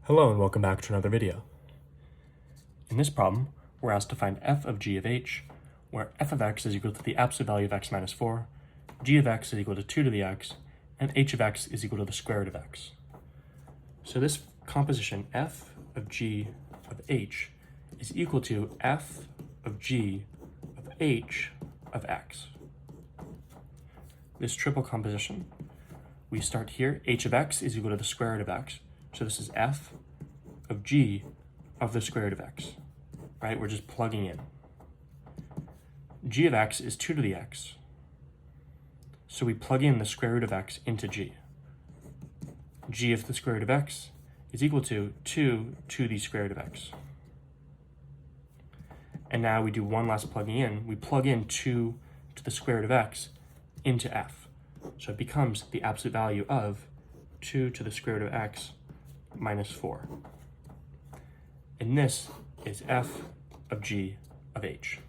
Hello and welcome back to another video. In this problem, we're asked to find f of g of h, where f of x is equal to the absolute value of x minus 4, g of x is equal to 2 to the x, and h of x is equal to the square root of x. So this composition, f of g of h, is equal to f of g of h of x. This triple composition, we start here, h of x is equal to the square root of x. So this is f of g of the square root of x, right? We're just plugging in. G of x is 2 to the x. So we plug in the square root of x into g. G of the square root of x is equal to 2 to the square root of x. And now we do one last plugging in. We plug in 2 to the square root of x into f. So it becomes the absolute value of 2 to the square root of x minus 4. And this is f of g of h.